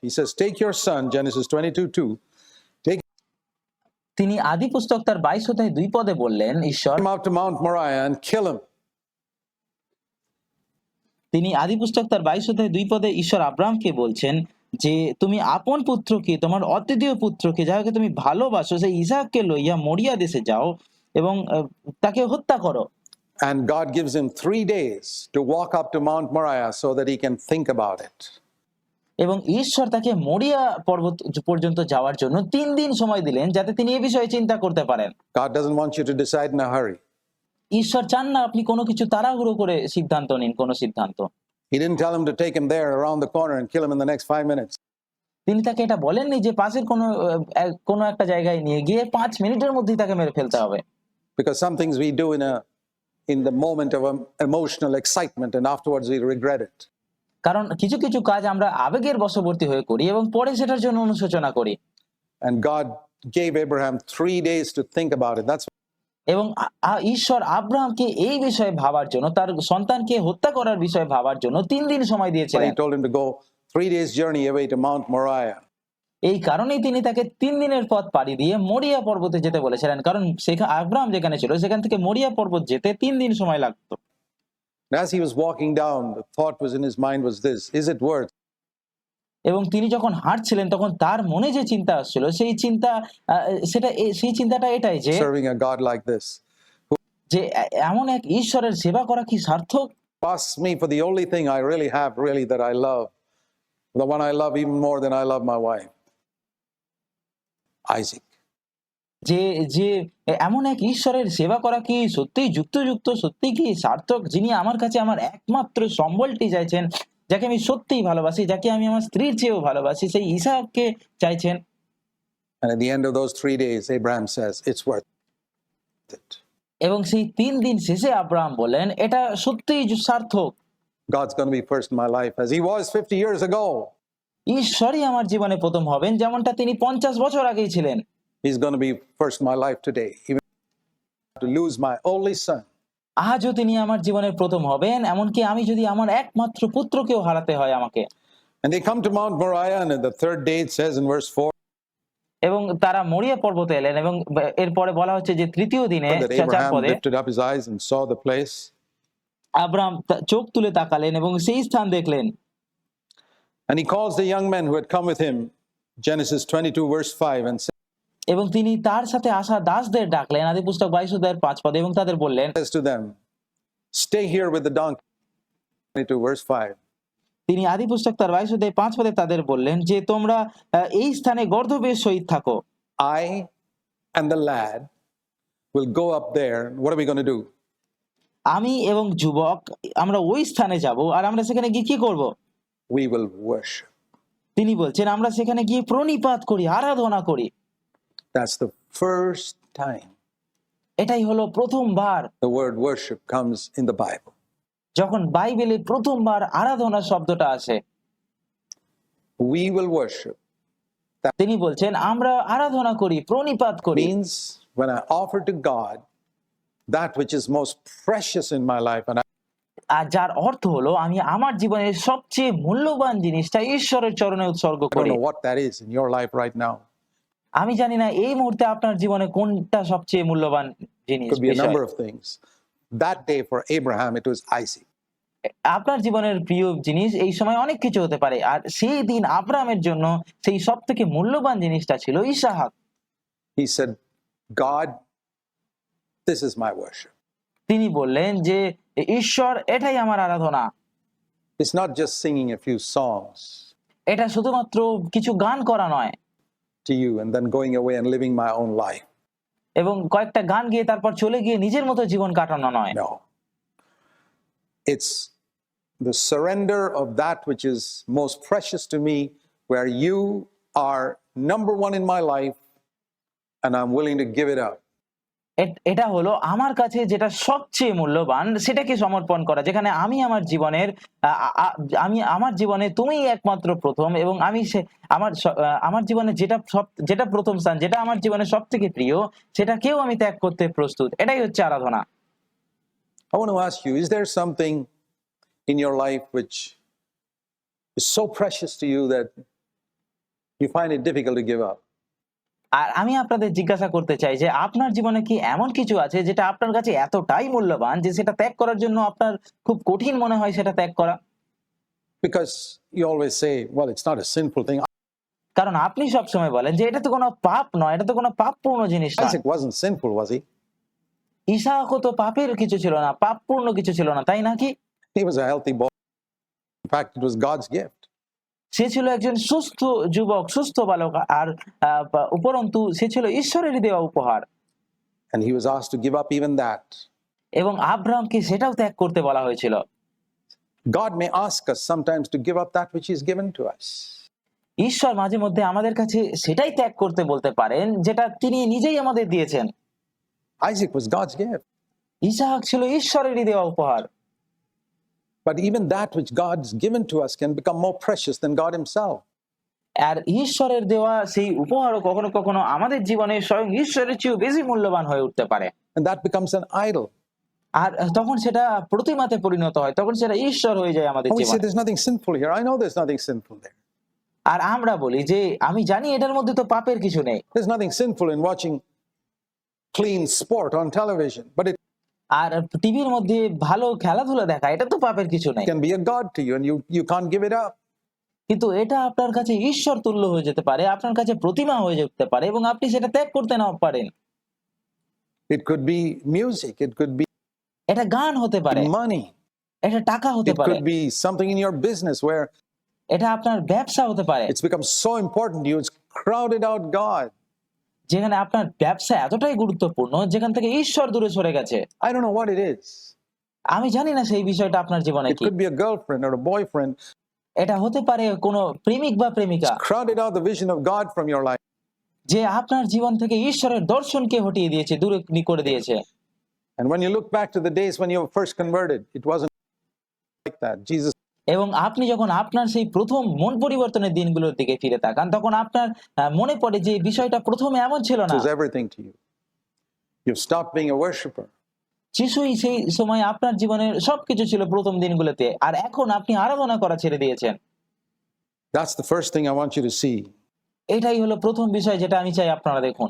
He says, take your son, Genesis 22:2, take তিনি আদি পুস্তক তার 22 অধ্যায় 2 পদে বললেন, ঈশ্বর him out to Mount Moriah and kill him. তিনি আদি পুস্তক তার 22 অধ্যায় 2 পদে ঈশ্বর আব্রাহামকে বলছেন যে তুমি আপন পুত্রকে, তোমার অদ্বিতীয় পুত্রকে, যাহাকে তুমি ভালোবাসো, সেই ইসাককে লইয়া মরিয়া দেশে যাও এবং তাকে হত্যা করো। And God gives him 3 days to walk up to Mount Moriah so that he can think about it. এবং ঈশ্বর তাকে মরিয়া পর্বত পর্যন্ত যাওয়ার জন্য 3 দিন সময় দিলেন যাতে তিনি এই বিষয়ে চিন্তা করতে পারেন। God doesn't want you to decide in a hurry. ঈশ্বর চান না আপনি কোনো কিছু তাড়াহুড়ো করে সিদ্ধান্ত নিন, কোনো সিদ্ধান্ত। He didn't tell him to take him there around the corner and kill him in the next 5 minutes. তিনি তাকে এটা বলেননি যে পাশের কোনো একটা জায়গায় নিয়ে গিয়ে 5 মিনিটের মধ্যেই তাকে মেরে ফেলতে হবে। Because some things we do in the moment of emotional excitement and afterwards we regret it. কারণ কিছু কিছু কাজ আমরা আবেগের বশবর্তী হয়ে করি এবং পরে সেটার জন্য অনুশোচনা করি। And God gave Abraham 3 days to think about it. That's এবং ঈশ্বর আব্রাহামকে এই বিষয়ে ভাবার জন্য, তার সন্তানকে হত্যা করার বিষয়ে ভাবার জন্য 3 দিন সময় why দিয়েছিলেন। he told him to go 3 days journey away to Mount Moriah. এই কারণেই তিনি তাকে 3 দিনের পথ পাড়ি দিয়ে মরিয়া পর্বতে যেতে বলেছিলেন, কারণ সেখানে আব্রাহাম যেখানে ছিল সেখান থেকে মরিয়া পর্বত যেতে 3 দিন সময় লাগতো। And as he was walking down, the thought was in his mind was this: is it worth? এবং তিনি যখন হাঁটছিলেন তখন তার মনে যে চিন্তা আসছিল সেই চিন্তাটা এটাই যে Serving a God like this এমন এক ঈশ্বরের সেবা করা কি সার্থক? asks me for the only thing I really have, really, that I love, the one I love even more than I love my wife, Isaac. যে এমন এক ঈশ্বরের সেবা করা কি সত্যিই যুক্ত, সত্যি কি সার্থক, যিনি আমার কাছে আমার একমাত্র সম্বলটি চাইছেন, যাকে আমি সত্যিই ভালোবাসি, যাকে আমি আমার স্ত্রীর চেয়েও ভালোবাসি, সেই ইসাককে চাইছেন। And at the end of those 3 days, Abraham says, it's worth it. এবং সেই 3 দিন শেষে আব্রাহাম বলেন এটা সত্যিই সার্থক। God's going to be first in my life as he was 50 years ago. ঈশ্বরই আমার জীবনে প্রথম হবেন, যেমনটা তিনি 50 বছর আগেই ছিলেন। He's going to be first in my life today, even to lose my only son. আজও তিনি আমার জীবনের প্রথম হবেন, এমনকি আমি যদি আমার একমাত্র পুত্রকেও হারাতে হয় আমাকে। And they come to Mount Moriah, and the third day it says in verse 4, এবং তারা মরিয়া পর্বতে এলেন এবং এরপরে বলা হচ্ছে যে তৃতীয় দিনে that Abraham lifted up his eyes and saw the place. Abraham চোখ তুলে তাকালেন এবং সেই স্থান দেখলেন। And he calls the young men who had come with him, Genesis 22 verse 5, and এবং তিনি তার সাথে আসা দাসদের ডাকলেন, আদি পুস্তক 22 অধ্যায়ের 5 পদে, এবং তাদের বললেন, says to them, stay here with the donkey. 22 verse 5. তিনি আদি পুস্তক তার 22 অধ্যায় 5 পদে তাদের বললেন যে তোমরা এই স্থানে গর্দভের সহিত থাকো। I and the lad will go up there. What are we going to do? আমি এবং যুবক আমরা ওই স্থানে যাব, আর আমরা সেখানে গিয়ে কি করব? We will worship. তিনি বলছেন আমরা সেখানে গিয়ে প্রণিপাত করি, আরাধনা করি। That's the first time এটাই হলো প্রথমবার the word worship comes in the Bible. যখন বাইবেলে প্রথমবার আরাধনা শব্দটা আসে। We will worship. তিনি বলছেন আমরা আরাধনা করি, প্রণিপাত করি। Means when I offer to God that which is most precious in my life, and আর যার অর্থ হলো আমি আমার জীবনের সবচেয়ে মূল্যবান জিনিসটা ঈশ্বরের চরণে উৎসর্গ I don't করি। know what that is in your life right now. আমি জানি না এই মুহূর্তে আপনার জীবনে কোনটা সবচেয়ে মূল্যবান জিনিস। Could be a number of things. That day for Abraham it was Isaac. আপনার জীবনের প্রিয় জিনিস এই সময় অনেক কিছু হতে পারে, আর সেই দিন আব্রাহামের জন্য সেই সবথেকে মূল্যবান জিনিসটা ছিল Isahak. He said, God, this is my worship. তিনি বললেন যে ঈশ্বর এটাই আমার আরাধনা। It's not just singing a few songs এটা শুধুমাত্র কিছু গান করা নয় to you and then going away and living my own life. এবং কয়েকটা গান গিয়ে তারপর চলে গিয়ে নিজের মতো জীবন কাটানো নয়। No. It's the surrender of that which is most precious to me, where you are number one in my life and I'm willing to give it up. এটা হলো আমার কাছে যেটা সবচেয়ে মূল্যবান সেটাকে সমর্পণ করা, যেখানে আমি আমার জীবনে তুমি একমাত্র প্রথম, এবং আমি আমার জীবনে যেটা প্রথম স্থান, যেটা আমার জীবনে সব থেকে প্রিয়, সেটাকেও আমি ত্যাগ করতে প্রস্তুত। এটাই হচ্ছে আরাধনা। I want to ask you, is there something in your life which is so precious to you that you find it difficult to give up. আর আমি আপনাদের জিজ্ঞাসা করতে চাই যে আপনার জীবনে কি এমন কিছু আছে যেটা আপনার কাছে এতটাই মূল্যবান যে সেটা ত্যাগ করার জন্য আপনার খুব কঠিন মনে হয় সেটা ত্যাগ করা? Because you always say, well, it's not a sinful thing. কারণ আপনি সবসময় বলেন যে এটা তো কোনো পাপ নয়, এটা তো কোনো পাপপূর্ণ জিনিস নয়। Isaac wasn't sinful, was he? ইসাহাকও তো পাপের কিছু ছিল না, পাপপূর্ণ কিছু ছিল না, তাই নাকি? He was a healthy boy. In fact, it was God's gift. সে ছিল একজন সুস্থ যুবক, সুস্থ বালক, আর উপরন্তু সে ছিল ঈশ্বরেরই দেওয়া উপহার। And he was asked to give up even that. এবং আব্রাহামকে সেটাও ত্যাগ করতে বলা হয়েছিল। God may ask us sometimes to give up that which He's given to us. ঈশ্বর মাঝে মধ্যে আমাদের কাছে সেটাই ত্যাগ করতে বলতে পারেন যেটা তিনি নিজেই আমাদের দিয়েছেন। Isaac was God's gift. Isahak ছিল ঈশ্বরেরই দেওয়া উপহার। But even that which God's given to us can become more precious than God Himself. আর ঈশ্বরের দেওয়া সেই উপহারও কখনো কখনো আমাদের জীবনে স্বয়ং ঈশ্বরের চেয়েও বেশি মূল্যবান হয়ে উঠতে পারে। And that becomes an idol. আর তখন সেটা প্রতিমাতে পরিণত হয়, তখন সেটা ঈশ্বর হয়ে যায় আমাদের And we say জীবনে। there's nothing sinful here. I know there's nothing sinful there. আর আমরা বলি যে আমি জানি এটার মধ্যে তো পাপের কিছু নেই। There's nothing sinful in watching clean sport on television, but it আর টিভির মধ্যে ভালো খেলাধুলা দেখা, এটা তো পাপের কিছু নেই। can be a god to you and you can't give it up. কিন্তু এটা আপনার কাছে ঈশ্বর তুল্য হয়ে যেতে পারে, আপনার কাছে প্রতিমা হয়ে যেতে পারে এবং আপনি সেটা ত্যাগ করতে নাও পারেন। It could be music, it could be এটা গান হতে পারে, money, এটা টাকা হতে it পারে, could be something in your business where এটা আপনার ব্যবসা হতে পারে, it's become so important to you, it's crowded out God. যেখানে আপনার ব্যবসা এতটাই গুরুত্বপূর্ণ যেখান থেকে ঈশ্বর দূরে সরে গেছে। I don't know what it is. আমি জানি না সেই বিষয়টা আপনার জীবনে It কি। could be a girlfriend or a boyfriend. এটা হতে পারে কোনো প্রেমিক বা প্রেমিকা It's crowded out the vision of God from your life. যে আপনার জীবন থেকে ঈশ্বরের দর্শনকে হটিয়ে দিয়েছে, দূরে করে দিয়েছে। And when you look back to the days when you were first converted, it wasn't like that. Jesus এবং আপনি যখন আপনার সেই প্রথম মন পরিবর্তনের দিনগুলোর দিকে ফিরে তাকান, তখন আপনার মনে পড়ে যে বিষয়টা প্রথমে এমন ছিল না। was everything to you. You've stopped being a worshiper. যিশুই সেই সময় আপনার জীবনের সবকিছু ছিল প্রথম দিনগুলোতে, আর এখন আপনি আরাধনা করা ছেড়ে দিয়েছেন। That's the first thing I want you to see. এটাই হলো প্রথম বিষয় যেটা আমি চাই আপনারা দেখুন।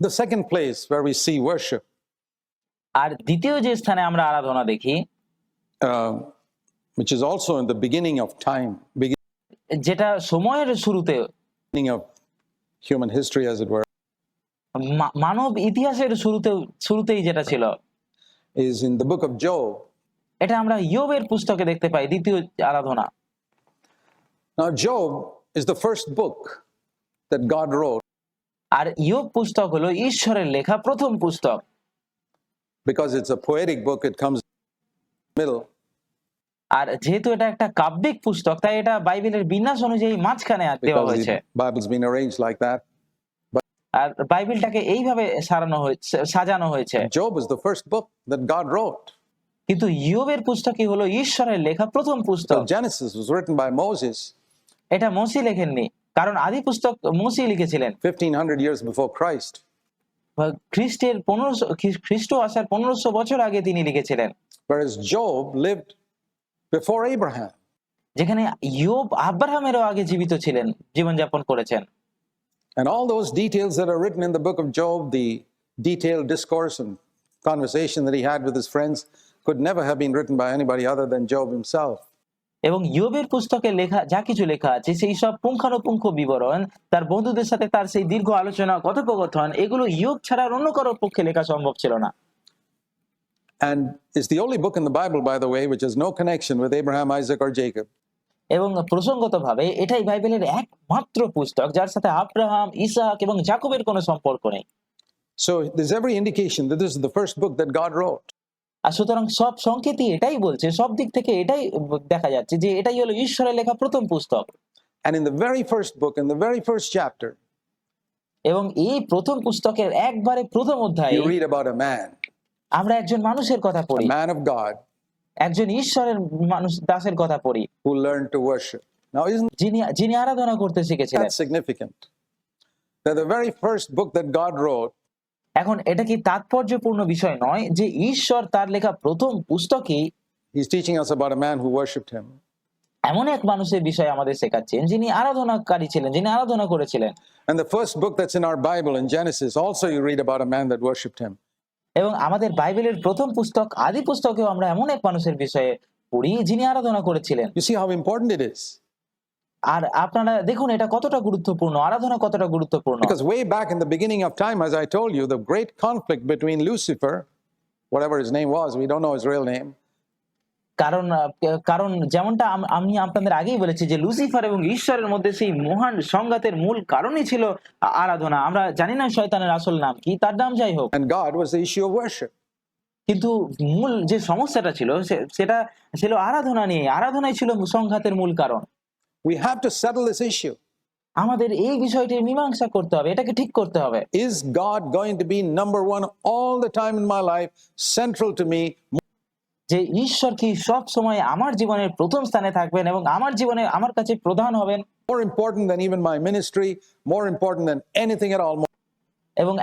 The second place where we see worship, আর দ্বিতীয় যে স্থানে আমরা আরাধনা দেখি, which is also in the beginning of time, যেটা সময়ের শুরুতে, beginning of human history, as it were, মানব ইতিহাসের শুরুতেই যেটা ছিল, is in the book of Job. এটা আমরা ইয়োবের পুস্তকে দেখতে পাই। দ্বিতীয় আরাধনা। Now, Job is the first book that God wrote আর ইয়োব পুস্তক হলো ঈশ্বরের লেখা প্রথম পুস্তক। because it's a poetic book. It comes in the middle. আর যেহেতু এটা একটা কাব্যিক পুস্তক, তাই এটা বাইবেলের বিন্যাস অনুযায়ী মাঝখানে দেওয়া Because হয়েছে। the Bible's been arranged like that. আর বাইবেলটাকে এইভাবে সাজানো হয়েছে। Job is the first book that God wrote. কিন্তু ইয়োবের পুস্তকই হলো ঈশ্বরের লেখা প্রথম পুস্তক। So Genesis was written by Moses এটা মোসে লেখেননি, কারণ আদি পুস্তক মোসে লিখেছিলেন 1500 years before Christ. খ্রিস্ট আসার 1500 বছর আগে তিনি লিখেছিলেন। Whereas Job lived before Abraham. যেখানে ইয়োব আব্রাহামেরও আগে জীবিত ছিলেন, জীবনযাপন করেছেন। And all those details that are written in the book of Job, the detailed discourse and conversation that he had with his friends, could never have been written by anybody other than Job himself. এবং ইয়োবের পুস্তকে লেখা যা কিছু লেখা আছে, সেই সব পুঙ্খানুপুঙ্খ বিবরণ, তার বন্ধুদের সাথে তার সেই দীর্ঘ আলোচনা, কথোপকথন, এগুলো ইয়োব ছাড়া আর অন্য কারোর পক্ষে লেখা সম্ভব ছিল না। And it's the only book in the Bible, by the way, which has no connection with Abraham, Isaac, or Jacob. এবং প্রসঙ্গতভাবে এটাই বাইবেলের একমাত্র পুস্তক যার সাথে আব্রাহাম, ইসাক এবং যাকবের কোনো সম্পর্ক নেই। So there's every indication that this is the first book that God wrote. আর সুতরাং সব সংকেতই এটাই বলছে, সব দিক থেকে এটাই দেখা যাচ্ছে যে এটাই হলো ঈশ্বরের লেখা প্রথম পুস্তক। And in the very first book, in the very first chapter, এবং এই প্রথম পুস্তকের একবারে প্রথম অধ্যায়ে you read about a man, আমরা একজন মানুষের কথা a পড়ি, man of God, একজন ঈশ্বরের মানুষ, দাসের কথা পড়ি, who learned to worship. Now, isn't যিনি আরাধনা করতে শিখেছিলেন। that significant? That the very first book that God wrote এখন এটা কি তাৎপর্যপূর্ণ বিষয় নয় যে ঈশ্বর তার লেখা প্রথম পুস্তকে He's teaching us about a man who worshipped him. এমন এক মানুষের বিষয়ে আমাদের শেখাচ্ছেন যিনি আরাধনাকারী ছিলেন, যিনি আরাধনা করেছিলেন। And the first book that's in our Bible, in Genesis, also you read about a man that worshipped him. এবং আমাদের বাইবেলের প্রথম পুস্তক আদি পুস্তকেও আমরা এমন এক মানুষের বিষয়ে পড়ি যিনি আরাধনা করেছিলেন। You see how important it is? আর আপনারা দেখুন এটা কতটা গুরুত্বপূর্ণ, আরাধনা কতটা গুরুত্বপূর্ণ। Because way back in the beginning of time, as I told you, the great conflict between Lucifer, whatever his name was, we don't know his real name, কারণ কারণ যেমনটা আমি আপনাদের আগেই বলেছি যে লুসিফার এবং ঈশ্বরের মধ্যে সেই মহান সংঘাতের মূল কারণই ছিল আরাধনা। আমরা জানি না শয়তানের আসল নাম কি, তার নাম যাই হোক, and God was the issue of worship. কিন্তু মূল যে সমস্যাটা ছিল সেটা ছিল আরাধনা নিয়ে। আরাধনাই ছিল সংঘাতের মূল কারণ। We have to settle this issue. আমাদের এই বিষয়টির মীমাংসা করতে হবে, এটাকে ঠিক করতে হবে। Is God going to be number one all the time in my life, central to me, যে ঈশ্বর কি সব সময় আমার জীবনের প্রথম স্থানে থাকবেন এবং আমার জীবনে আমার কাছে প্রধান হবেন, more important than even my ministry, more important than anything at all, এবং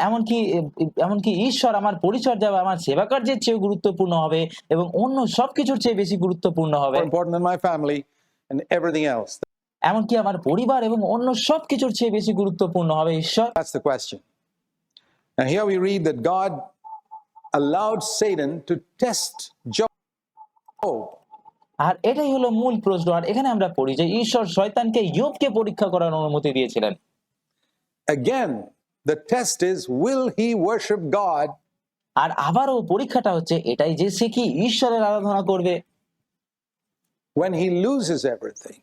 এমনকি ঈশ্বর আমার পরিচর্যা বা আমার সেবা কার্যের চেয়ে গুরুত্বপূর্ণ হবে এবং অন্য সবকিছুর চেয়ে বেশি গুরুত্বপূর্ণ হবে, more important than my family and everything else? এমনকি আমার পরিবার এবং অন্য সবকিছুর চেয়ে বেশি গুরুত্বপূর্ণ হবে ঈশ্বর। That's the question. And here we read that God allowed Satan to test Job. আর এটাই হলো মূল প্রশ্ন। আর এখানে আমরা পড়ি যে ঈশ্বর শয়তানকে ইয়োবকে পরীক্ষা করার অনুমতি দিয়েছিলেন। Again, the test is, will he worship God আর আবারও পরীক্ষাটা হচ্ছে এটাই যে সে কি ঈশ্বরের আরাধনা করবে when he loses everything?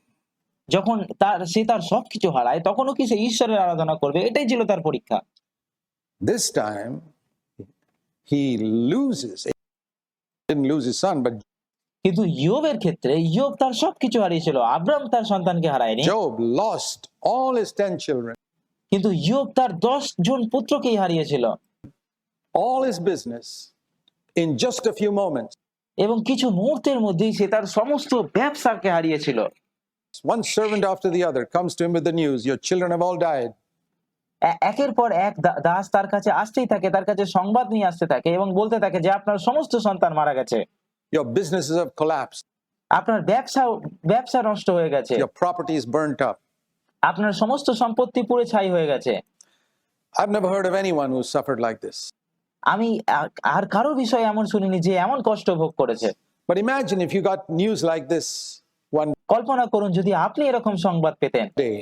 যখন সে তার সবকিছু হারায়, তখনও কি সে ঈশ্বরের আরাধনা করবে? এটাই ছিল তার পরীক্ষা। This time, he loses. He didn't lose his son, but কিন্তু ইয়োবের ক্ষেত্রে ইয়োব তার সবকিছু হারিয়েছিল, আব্রাহাম তার সন্তানকে হারায়নি। Job lost all his 10 children, কিন্তু ইয়োব তার 10 জন পুত্রকেই হারিয়েছিল all his business in just a few moments. এবং কিছু মুহূর্তের মধ্যেই সে তার সমস্ত ব্যবসাকে হারিয়েছিল। One servant after the other comes to him with the news, your children have all died. একের পর এক দাস তার কাছে আসতেই থাকে, তার কাছে সংবাদ নিয়ে আসতে থাকে এবং বলতে থাকে যে আপনার সমস্ত সন্তান মারা গেছে, Your businesses have collapsed. আপনার ব্যবসা নষ্ট হয়ে গেছে, Your property is burnt up. আপনার সমস্ত সম্পত্তি পুড়ে ছাই হয়ে গেছে। I've never heard of anyone who suffered like this. আমি আর কারো বিষয়ে এমন শুনিনি যে এমন কষ্ট ভোগ করেছে। But imagine if you got news like this one কল্পনা করুন যদি আপনি এরকম সংবাদ পেতেন day,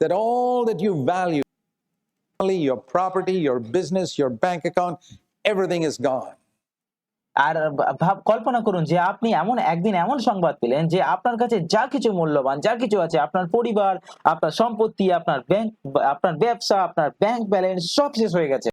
that all that you value, your property, your business, your bank account, everything is gone. আর কল্পনা করুন যে আপনি একদিন এমন সংবাদ পেলেন যে আপনার কাছে যা কিছু মূল্যবান, যা কিছু আছে, আপনার পরিবার, আপনার সম্পত্তি, আপনার ব্যবসা, আপনার ব্যাংক ব্যালেন্স সব শেষ হয়ে গেছে।